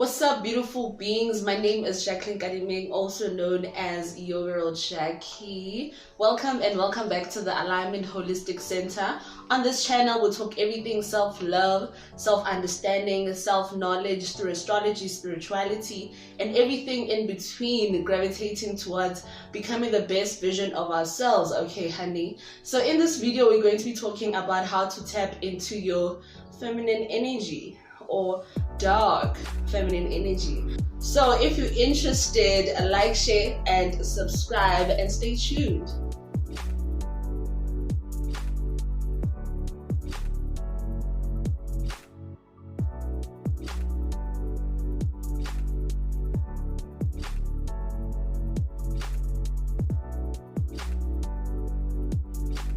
What's up, beautiful beings? My name is Jacqueline also known as Your Girl Jackie. Welcome and welcome back to the Alignment Holistic Center. On this channel, we'll talk everything self-love, self-understanding, self-knowledge through astrology, spirituality, and everything in between, gravitating towards becoming the best version of ourselves. Okay, honey? So in this video, we're going to be talking about how to tap into your feminine energy or dark feminine energy. So if you're interested, like, share, and subscribe, and stay tuned.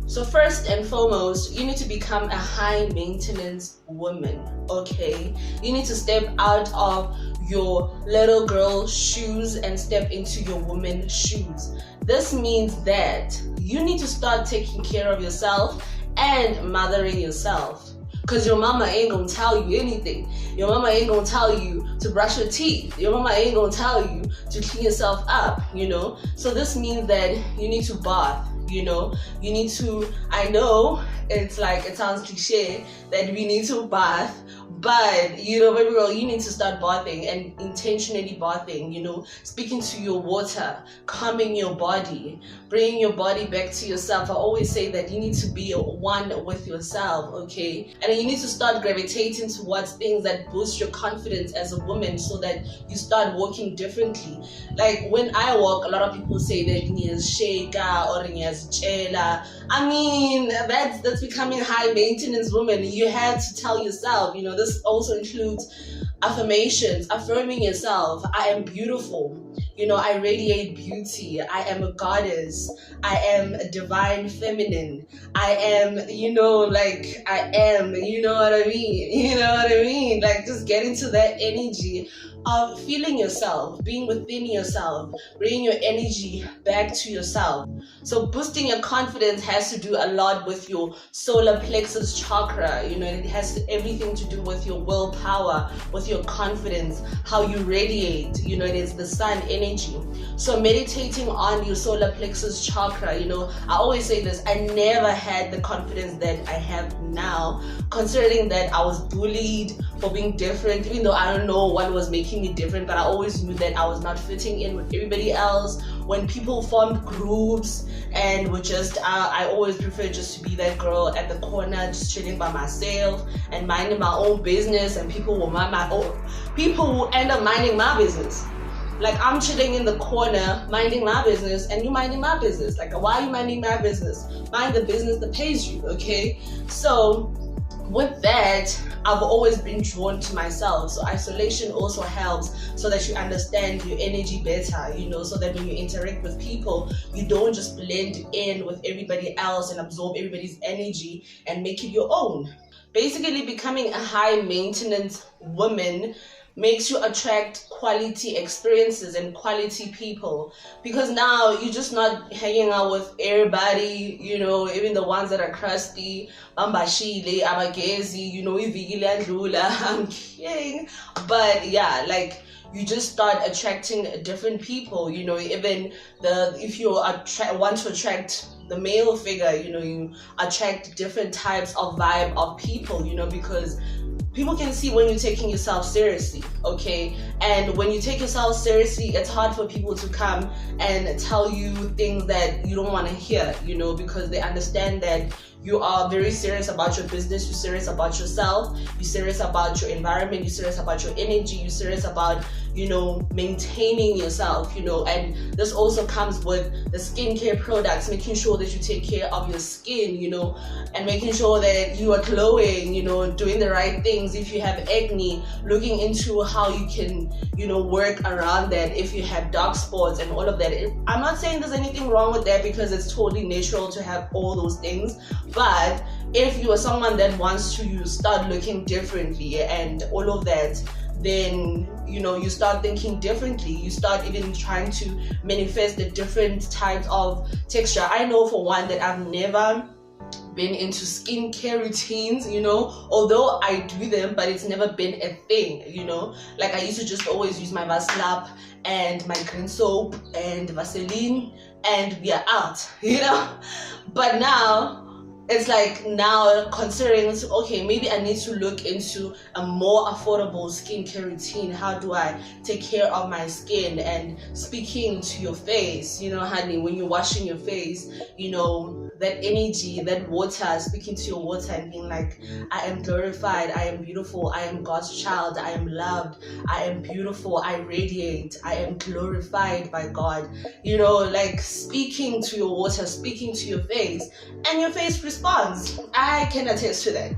So first and foremost, you need to become a high maintenance woman, okay? You need to step out of your little girl shoes and step into your woman shoes. This means that you need to start taking care of yourself and mothering yourself. Because your mama ain't gonna tell you anything. Your mama ain't gonna tell you to brush your teeth. Your mama ain't gonna tell you to clean yourself up, So this means that you need to bath. You need to, I know it sounds cliche that we need to bath, but baby girl, you need to start bathing and intentionally bathing, speaking to your water, calming your body, bringing your body back to yourself. I always say that you need to be one with yourself, okay? And then you need to start gravitating towards things that boost your confidence as a woman so that you start walking differently. Like when I walk, a lot of people say that sheka or chela. I mean, that's becoming high maintenance woman. You have to tell yourself, this also includes affirmations, affirming yourself. I am beautiful. I radiate beauty. I am a goddess. I am a divine feminine. I am, I am, you know what I mean? Like just get into that energy of feeling yourself, being within yourself, bringing your energy back to yourself. So boosting your confidence has to do a lot with your solar plexus chakra. It has everything to do with your willpower, with your confidence, how you radiate. It is the sun energy. So meditating on your solar plexus chakra, I always say this, I never had the confidence that I have now, considering that I was bullied for being different, even though I don't know what was making me different, but I always knew that I was not fitting in with everybody else. When people formed groups and were just, I always preferred just to be that girl at the corner, just chilling by myself and minding my own business, and people will end up minding my business. Like I'm chilling in the corner, minding my business, and you minding my business. Like, why are you minding my business? Mind the business that pays you, okay? So with that, I've always been drawn to myself. So isolation also helps so that you understand your energy better, so that when you interact with people, you don't just blend in with everybody else and absorb everybody's energy and make it your own. Basically, becoming a high maintenance woman makes you attract quality experiences and quality people, because now you're just not hanging out with everybody, even the ones that are crusty, bambashile, abagezi, ivikile andlula. I'm kidding, but yeah, like you just start attracting different people, even if you want to attract the male figure, you attract different types of vibe of people, because people can see when you're taking yourself seriously, okay? And when you take yourself seriously, it's hard for people to come and tell you things that you don't want to hear, because they understand that you are very serious about your business, you're serious about yourself, you're serious about your environment, you're serious about your energy, you're serious about, maintaining yourself, and this also comes with the skincare products, making sure that you take care of your skin, and making sure that you are glowing, doing the right things. If you have acne, looking into how you can, work around that. If you have dark spots and all of that, I'm not saying there's anything wrong with that, because it's totally natural to have all those things. But if you are someone that wants to start looking differently and all of that, then you start thinking differently. You start even trying to manifest the different types of texture. I know for one that I've never been into skincare routines, although I do them, but it's never been a thing, like I used to just always use my Vaslap and my green soap and Vaseline and we are out, but now it's like, now considering, okay, maybe I need to look into a more affordable skincare routine. How do I take care of my skin? And speaking to your face, honey, when you're washing your face, that energy, that water, speaking to your water and being like, I am glorified, I am beautiful, I am God's child, I am loved, I am beautiful, I radiate, I am glorified by God, like speaking to your water, speaking to your face, and your face responds. I can attest to that.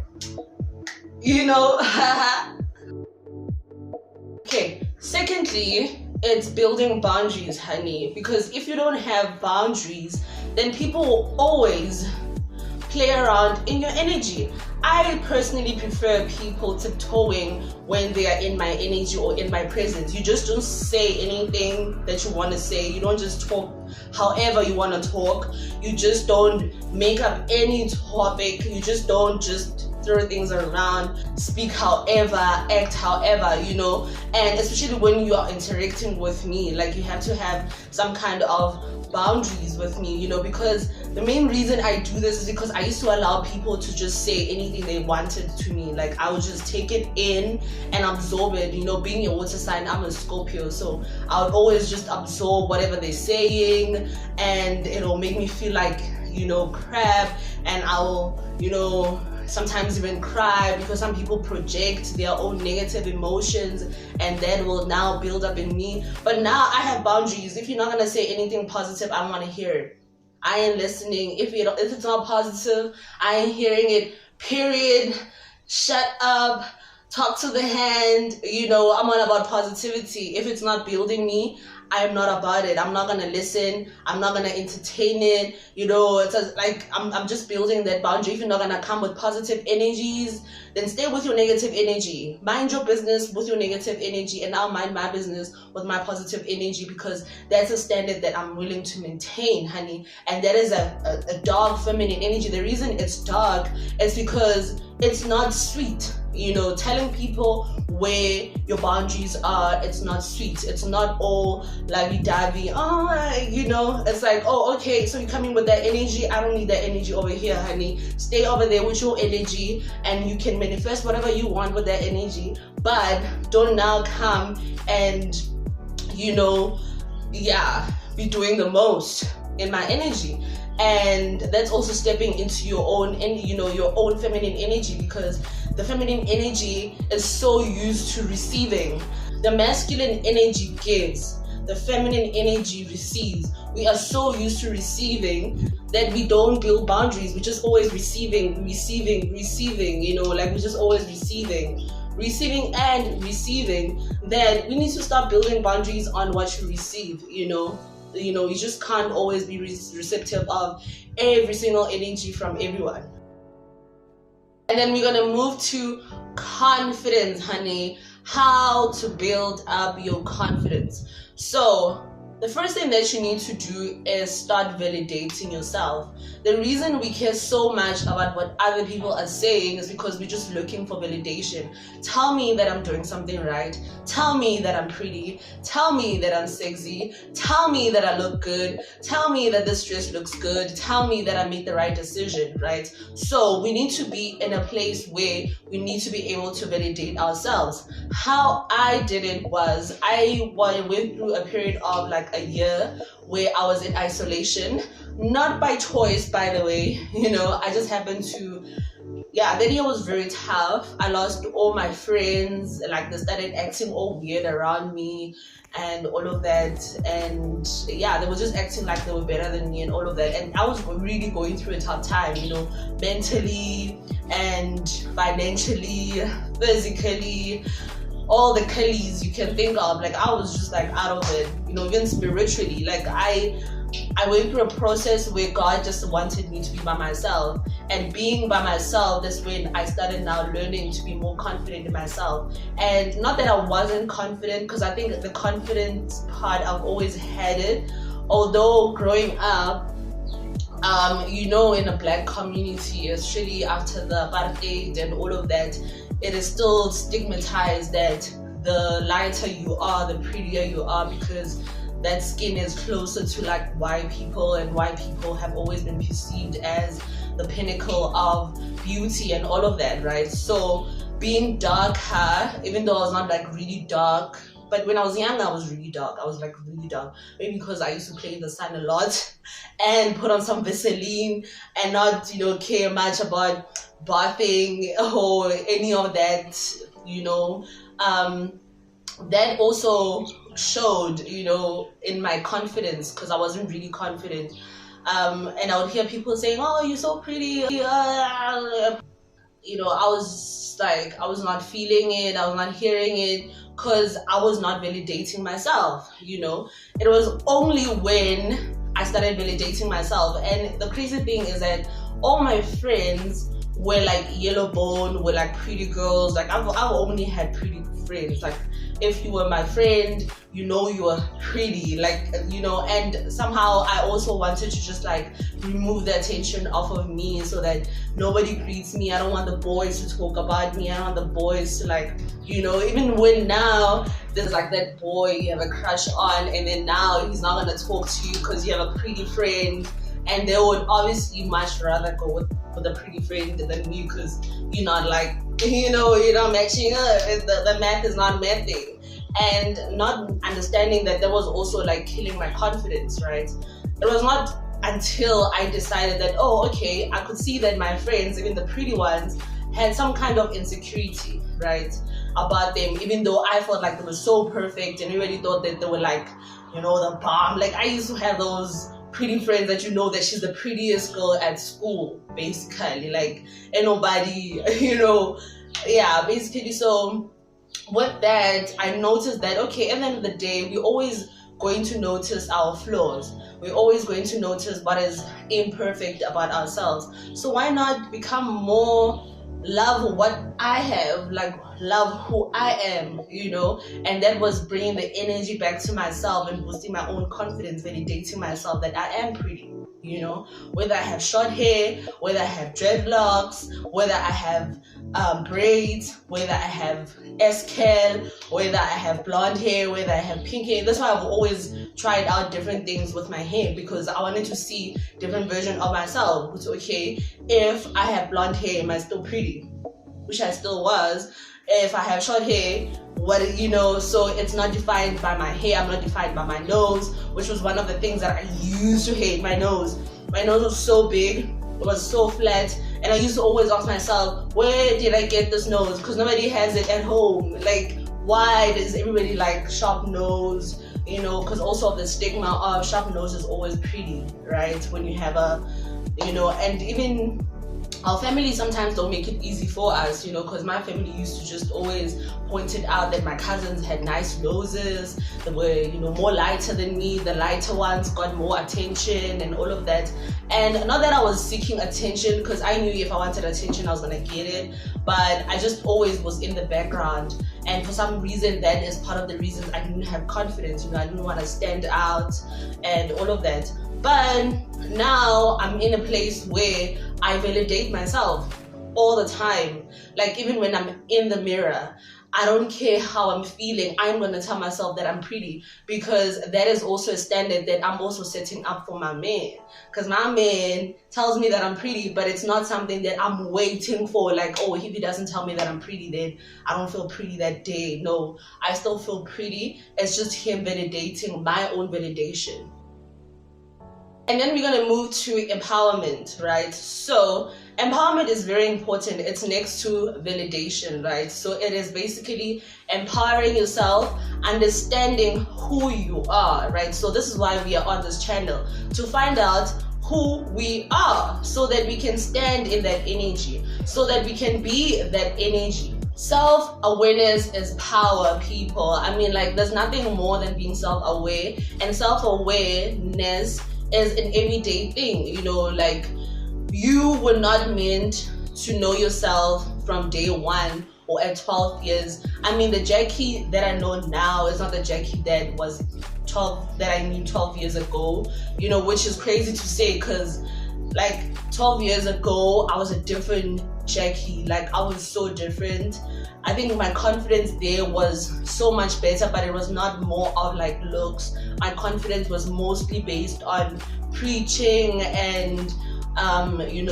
Okay, secondly, it's building boundaries, honey, because if you don't have boundaries, then people will always play around in your energy. I personally prefer people tiptoeing when they are in my energy or in my presence. You just don't say anything that you want to say. You don't just talk however you want to talk. You just don't make up any topic. You just don't just throw things around, speak however, act however, and especially when you are interacting with me, like you have to have some kind of boundaries with me, because the main reason I do this is because I used to allow people to just say anything they wanted to me. Like I would just take it in and absorb it, being a water sign, I'm a Scorpio, so I would always just absorb whatever they're saying, and it'll make me feel like, crap, and I'll, sometimes even cry, because some people project their own negative emotions and that will now build up in me. But now I have boundaries. If you're not going to say anything positive, I want to hear it. I ain't listening. If it's not positive, I ain't hearing it, period. Shut up. Talk to the hand. I'm all about positivity. If it's not building me, I'm not about it. I'm not gonna listen. I'm not gonna entertain it. It's like I'm just building that boundary. If you're not gonna come with positive energies, then stay with your negative energy. Mind your business with your negative energy, and I'll mind my business with my positive energy, because that's a standard that I'm willing to maintain, honey. And that is a dark feminine energy. The reason it's dark is because it's not sweet. Telling people where your boundaries are, it's not sweet. It's not all lovey-dovey. It's like, oh, okay, so you come in with that energy. I don't need that energy over here, honey. Stay over there with your energy, and you can manifest whatever you want with that energy. But don't now come and, be doing the most in my energy. And that's also stepping into your own, your own feminine energy, because the feminine energy is so used to receiving. The masculine energy gives, the feminine energy receives. We are so used to receiving that we don't build boundaries. We're just always receiving, like we're just always receiving and receiving, that we need to start building boundaries on what you receive. You just can't always be receptive of every single energy from everyone. And then we're gonna move to confidence, honey. How to build up your confidence. So the first thing that you need to do is start validating yourself. The reason we care so much about what other people are saying is because we're just looking for validation. Tell me that I'm doing something right. Tell me that I'm pretty. Tell me that I'm sexy. Tell me that I look good. Tell me that this dress looks good. Tell me that I made the right decision, right? So we need to be in a place where we need to be able to validate ourselves. How I did it was I went through a period of like a year where I was in isolation, not by choice, by the way. I just happened to, that year was very tough. I lost all my friends, like they started acting all weird around me and all of that, and they were just acting like they were better than me and all of that, and I was really going through a tough time, mentally and financially, physically, all the Kellys you can think of. Like I was just like out of it, even spiritually. Like I went through a process where God just wanted me to be by myself, and being by myself, that's when I started now learning to be more confident in myself. And not that I wasn't confident, because I think the confidence part I've always had it, although growing up in a black community, especially after the apartheid and all of that, it is still stigmatized that the lighter you are, the prettier you are, because that skin is closer to like white people, and white people have always been perceived as the pinnacle of beauty and all of that, right? So being darker, even though I was not like really dark, but when I was young I was really dark. I was like really dark, maybe because I used to play in the sun a lot and put on some Vaseline and not care much about bathing or any of that. That also showed in my confidence, because I wasn't really confident, and I would hear people saying, "Oh, you're so pretty." I was not feeling it, I was not hearing it, because I was not validating myself. It was only when I started validating myself. And the crazy thing is that all my friends were like yellow bone, were like pretty girls. Like I've only had pretty friends. Like if you were my friend, you were pretty, and somehow I also wanted to just like remove the attention off of me so that nobody greets me. I don't want the boys to talk about me. I don't want the boys to even when now there's like that boy you have a crush on, and then now he's not gonna talk to you because you have a pretty friend, and they would obviously much rather go with a pretty friend than me, because you're not like you're not matching up. The math is not mathing. And not understanding that was also like killing my confidence, right? It was not until I decided that, oh, okay, I could see that my friends, even the pretty ones, had some kind of insecurity, right, about them, even though I felt like they were so perfect and everybody thought that they were like, the bomb. Like I used to have those pretty friends that that she's the prettiest girl at school, basically, like, and nobody, basically. So with that, I noticed that, okay, at the end of the day, we're always going to notice our flaws. We're always going to notice what is imperfect about ourselves. So why not become more love what I have, like love who I am, and that was bringing the energy back to myself and boosting my own confidence, validating myself that I am pretty. Whether I have short hair, whether I have dreadlocks, whether I have braids, whether I have S-curl, whether I have blonde hair, whether I have pink hair. That's why I've always tried out different things with my hair, because I wanted to see different version of myself. It's okay, if I have blonde hair, am I still pretty? Which I still was. If I have short hair, so it's not defined by my hair, I'm not defined by my nose, which was one of the things that I used to hate. My nose was so big, it was so flat, and I used to always ask myself, where did I get this nose? Because nobody has it at home. Like, why does everybody like sharp nose? Because also of the stigma of sharp nose is always pretty, right? When you have and even our family sometimes don't make it easy for us, because my family used to just always point it out that my cousins had nice noses, they were, more lighter than me. The lighter ones got more attention and all of that. And not that I was seeking attention, because I knew if I wanted attention, I was gonna get it. But I just always was in the background. And for some reason, that is part of the reasons I didn't have confidence. I didn't want to stand out and all of that. But now I'm in a place where I validate myself all the time. Like even when I'm in the mirror, I don't care how I'm feeling, I'm going to tell myself that I'm pretty, because that is also a standard that I'm also setting up for my man. Because my man tells me that I'm pretty, but it's not something that I'm waiting for, like, oh, if he doesn't tell me that I'm pretty, then I don't feel pretty that day. No, I still feel pretty. It's just him validating my own validation. And then we're going to move to empowerment, right? So empowerment is very important. It's next to validation, right? So it is basically empowering yourself, understanding who you are, right? So this is why we are on this channel, to find out who we are, so that we can stand in that energy, so that we can be that energy. Self-awareness is power, people. I mean, like, there's nothing more than being self-aware, and self-awareness is an everyday thing. Like, you were not meant to know yourself from day one or at 12 years. I mean, the Jackie that I know now is not the Jackie that was 12, that I knew 12 years ago, which is crazy to say, because Like 12 years ago, I was a different Jackie. Like I was so different. I think my confidence there was so much better, but it was not more of like looks. My confidence was mostly based on preaching and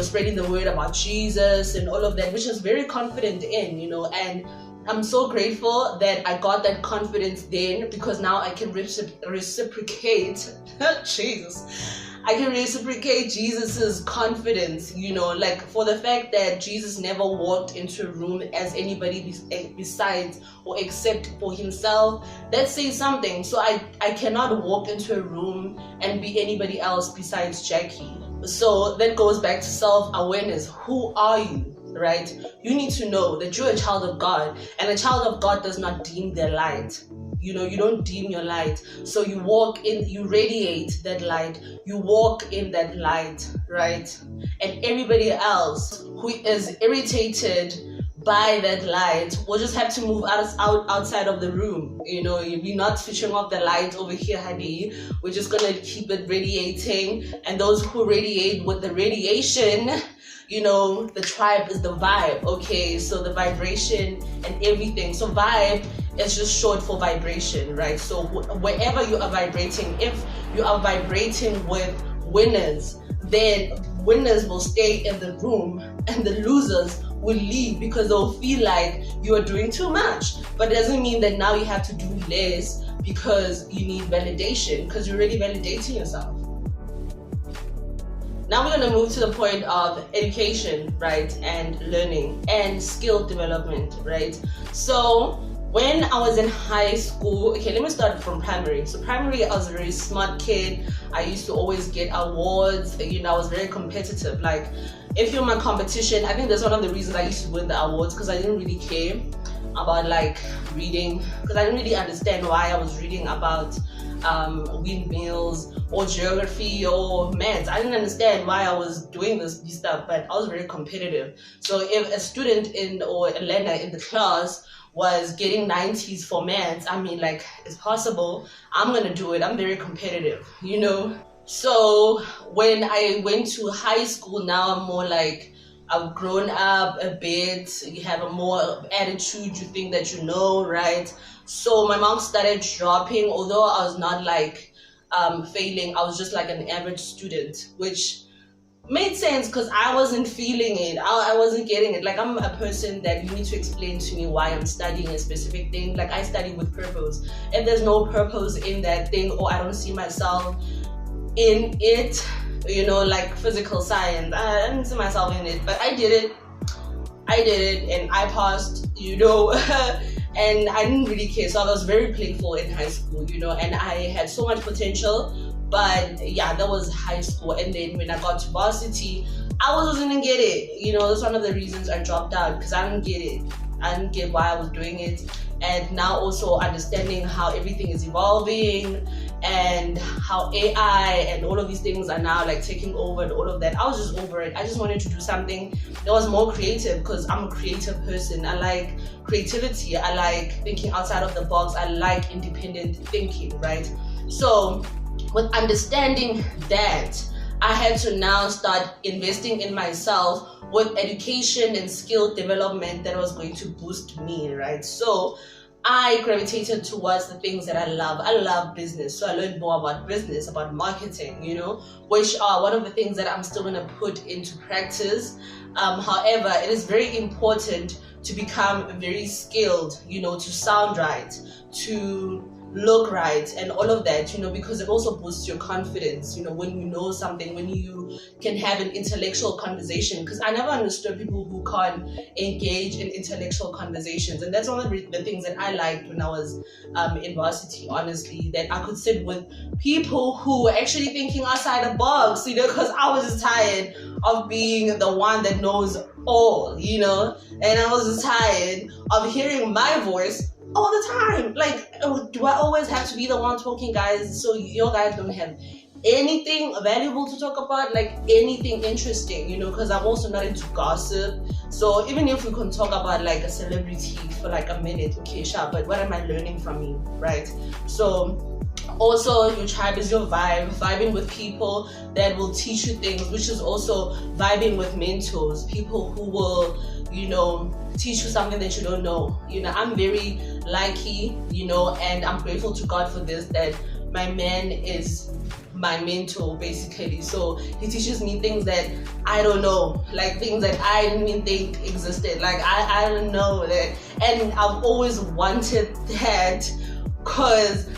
spreading the word about Jesus and all of that, which I was very confident in, and I'm so grateful that I got that confidence then, because now I can reciprocate Jesus. I can reciprocate Jesus's confidence, like for the fact that Jesus never walked into a room as anybody besides or except for himself. That says something. So I cannot walk into a room and be anybody else besides Jackie. So that goes back to self-awareness. Who are you, right? You need to know that you're a child of God, and a child of God does not dim their light. You don't dim your light. So you walk in, you radiate that light, you walk in that light, right? And everybody else who is irritated by that light will just have to move outside of the room. We're not switching off the light over here, honey. We're just gonna keep it radiating. And those who radiate with the radiation, the tribe is the vibe, okay? So the vibration and everything. So vibe is just short for vibration, right? So wherever you are vibrating, if you are vibrating with winners, then winners will stay in the room and the losers will leave, because they'll feel like you are doing too much. But it doesn't mean that now you have to do less because you need validation, because you're already validating yourself. Now we're going to move to the point of education, right, and learning and skill development, right? So when I was in high school, okay, let me start from primary. So primary, I was a very smart kid. I used to always get awards. I was very competitive. Like, if you're in my competition, I think that's one of the reasons I used to win the awards, because I didn't really care about like reading, because I didn't really understand why I was reading about windmills or geography or maths. I didn't understand why I was doing this stuff, but I was very competitive. So if a student or a learner in the class was getting 90s for maths, it's possible, I'm gonna do it. I'm very competitive, So when I went to high school, now I'm more like, I've grown up a bit. You have a more attitude, you think that right? So my marks started dropping, although I was not like failing. I was just like an average student, which made sense because I wasn't feeling it. I wasn't getting it. Like, I'm a person that you need to explain to me why I'm studying a specific thing. Like, I study with purpose. If there's no purpose in that thing, or I don't see myself in it, like physical science, I didn't see myself in it, but I did it and I passed, and I didn't really care. So I was very playful in high school, and I had so much potential. But yeah, that was high school. And then when I got to varsity, I wasn't gonna get it. That's one of the reasons I dropped out, because I didn't get it. I didn't get why I was doing it. And now also understanding how everything is evolving and how AI and all of these things are now like taking over and all of that. I was just over it. I just wanted to do something that was more creative, because I'm a creative person. I like creativity. I like thinking outside of the box. I like independent thinking, right? So with understanding that, I had to now start investing in myself with education and skill development that was going to boost me, right? So I gravitated towards the things that I love. I love business, so I learned more about business, about marketing, which are one of the things that I'm still going to put into practice. However, it is very important to become very skilled, to sound right, to look right and all of that, because it also boosts your confidence, when you know something, when you can have an intellectual conversation. Because I never understood people who can't engage in intellectual conversations, and that's one of the things that I liked when I was in varsity, honestly, that I could sit with people who were actually thinking outside the box, because I was just tired of being the one that knows all, and I was just tired of hearing my voice all the time. Like, do I always have to be the one talking, guys? So your guys don't have anything valuable to talk about, like anything interesting, because I'm also not into gossip. So even if we can talk about like a celebrity for like a minute, okay, sure, but what am I learning from you, right? So Also, your tribe is your vibe, vibing with people that will teach you things, which is also vibing with mentors, people who will, teach you something that you don't know. I'm very lucky, and I'm grateful to God for this, that my man is my mentor basically. So he teaches me things that I don't know, like things that I didn't even think existed. Like I don't know that, and I've always wanted that, because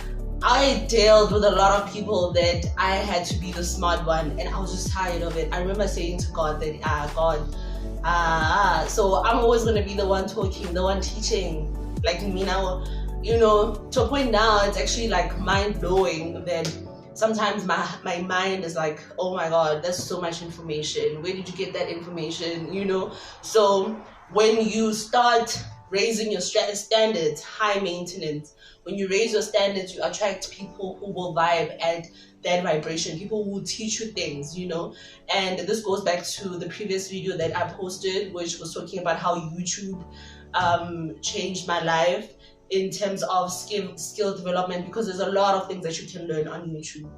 I dealt with a lot of people that I had to be the smart one, and I was just tired of it. I remember saying to God that, God, so I'm always going to be the one talking, the one teaching. Like me now, to a point now, it's actually like mind-blowing that sometimes my mind is like, oh my God, that's so much information. Where did you get that information? So when you start raising your standards, high maintenance, when you raise your standards, you attract people who will vibe at that vibration, people who will teach you things, and this goes back to the previous video that I posted, which was talking about how YouTube changed my life in terms of skill development, because there's a lot of things that you can learn on YouTube.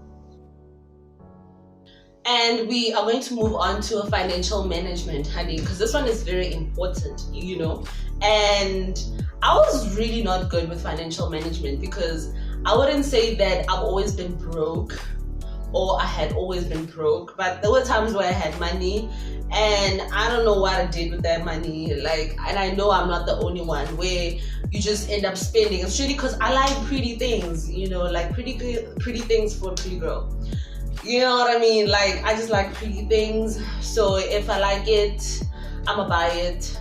And we are going to move on to financial management, honey, because this one is very important, and I was really not good with financial management, because I wouldn't say that I've always been broke or I had always been broke, but there were times where I had money and I don't know what I did with that money. And I know I'm not the only one where you just end up spending. It's really because I like pretty things, like pretty things for a pretty girl. You know what I mean? I just like pretty things. So if I like it, I'ma buy it.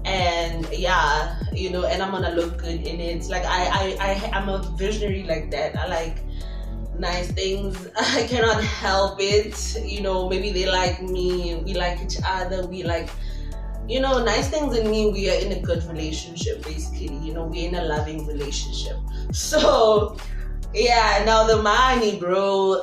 And yeah, and I'm gonna look good in it. I'm a visionary like that. I like nice things. I cannot help it. Maybe they like me, we like each other, we like, nice things in me. We are in a good relationship, basically. We're in a loving relationship. So yeah, now the money, bro.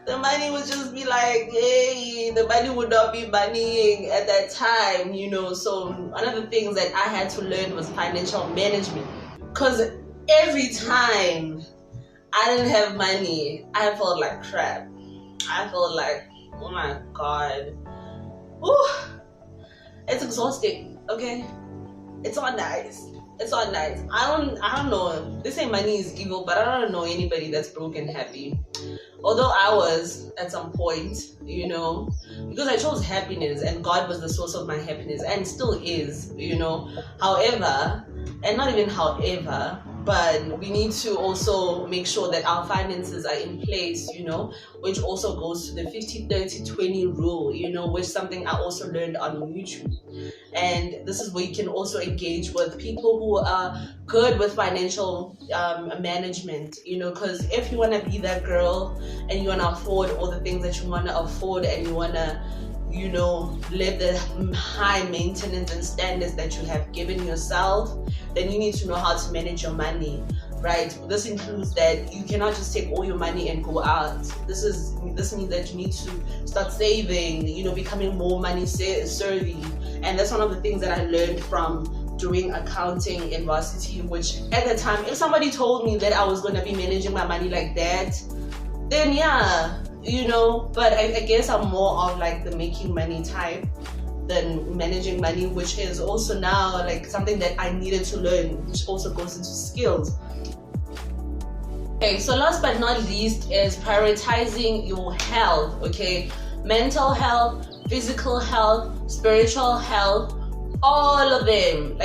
The money would just be like, hey, the money would not be moneying at that time, So one of the things that I had to learn was financial management. Because every time I didn't have money, I felt like crap. I felt like, oh my God. Whew. It's exhausting, okay? It's not nice. It's not nice. I don't know. They say money is evil, but I don't know anybody that's broke and happy. Although I was at some point, because I chose happiness and God was the source of my happiness and still is, However, and not even however, but we need to also make sure that our finances are in place, which also goes to the 50-30-20 rule, which is something I also learned on YouTube. And this is where you can also engage with people who are good with financial management, because if you want to be that girl and you want to afford all the things that you want to afford, and you want to live the high maintenance and standards that you have given yourself, then you need to know how to manage your money, right? This includes that you cannot just take all your money and go out. This means that you need to start saving, becoming more money savvy. And that's one of the things that I learned from doing accounting in varsity, which at the time, if somebody told me that I was going to be managing my money like that, then yeah, but I guess I'm more of like the making money type than managing money, which is also now like something that I needed to learn, which also goes into skills. Okay, so last but not least is prioritizing your health, okay? Mental health, physical health, spiritual health, all of them,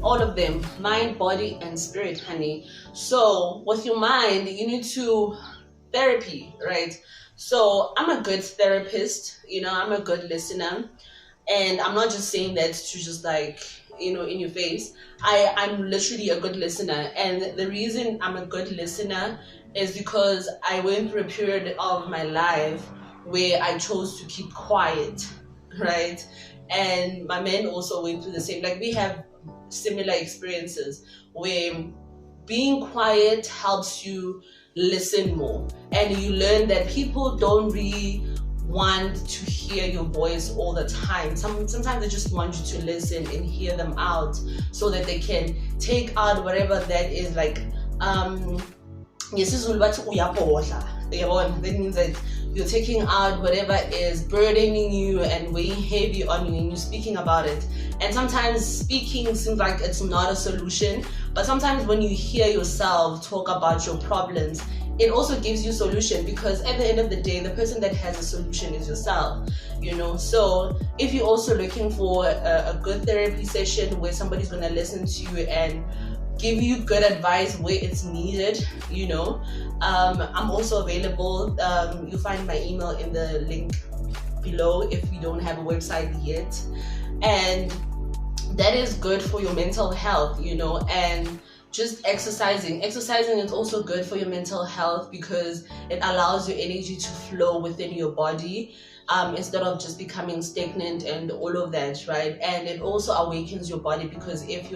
all of them, mind, body, and spirit, honey. So with your mind, you need to therapy, right? So I'm a good therapist, I'm a good listener, and I'm not just saying that to just in your face. I'm literally a good listener, and the reason I'm a good listener is because I went through a period of my life where I chose to keep quiet, right? And my man also went through the same. We have similar experiences where being quiet helps you listen more, and you learn that people don't really want to hear your voice all the time. Sometimes they just want you to listen and hear them out so that they can take out whatever that is ngesizulu bathi uyabhodla. That means that you're taking out whatever is burdening you and weighing heavy on you, and you're speaking about it. And sometimes speaking seems like it's not a solution, but sometimes when you hear yourself talk about your problems, it also gives you solution, because at the end of the day, the person that has a solution is yourself, you know. So if you're also looking for a good therapy session where somebody's going to listen to you and give you good advice where it's needed, you know, I'm also available. You'll find my email in the link below if you don't have a website yet. And that is good for your mental health, you know. And just exercising is also good for your mental health, because it allows your energy to flow within your body, instead of just becoming stagnant and all of that, right? And it also awakens your body, because if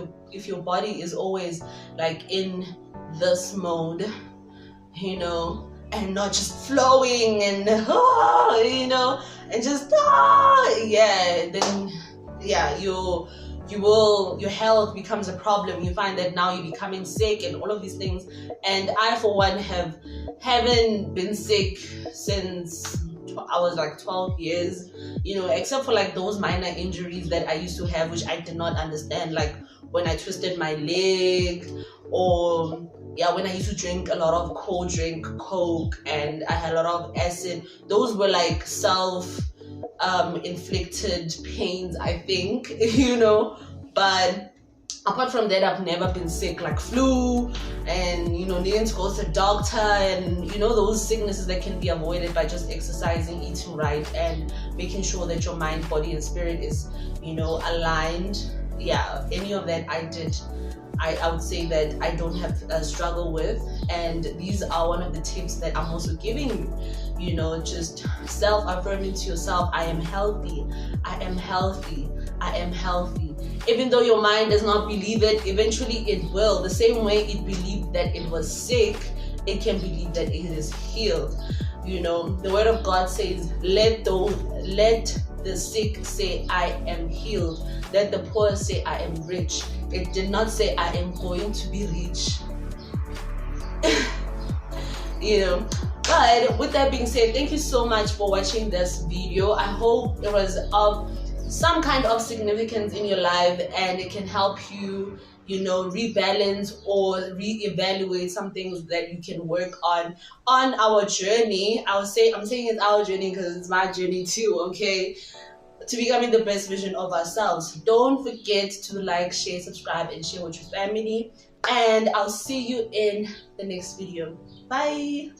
your body is always like in this mode, you know, and not just flowing and you know, and just then your health becomes a problem. You find that now you're becoming sick and all of these things. And I, for one, haven't been sick since I was like 12 years, you know, except for like those minor injuries that I used to have, which I did not understand, like when I twisted my leg, or when I used to drink a lot of coke, and I had a lot of acid. Those were like self inflicted pains, I think, you know. But apart from that, I've never been sick, like flu, and, you know, needing to go to the doctor, and, you know, those sicknesses that can be avoided by just exercising, eating right, and making sure that your mind, body, and spirit is, you know, aligned. Any of that I did. I would say that I don't have a struggle with, and these are one of the tips that I'm also giving you. You know, just self-affirming to yourself, I am healthy, I am healthy, I am healthy. Even though your mind does not believe it, eventually it will. The same way it believed that it was sick, it can believe that it is healed. You know, the word of God says, let the sick say I am healed, let the poor say I am rich. It did not say I am going to be rich. You know. But with that being said, thank you so much for watching this video. I hope it was of some kind of significance in your life, and it can help you, you know, rebalance or reevaluate some things that you can work on our journey. I'm saying it's our journey because it's my journey too, okay? To becoming the best version of ourselves. Don't forget to like, share, subscribe, and share with your family. And I'll see you in the next video. Bye.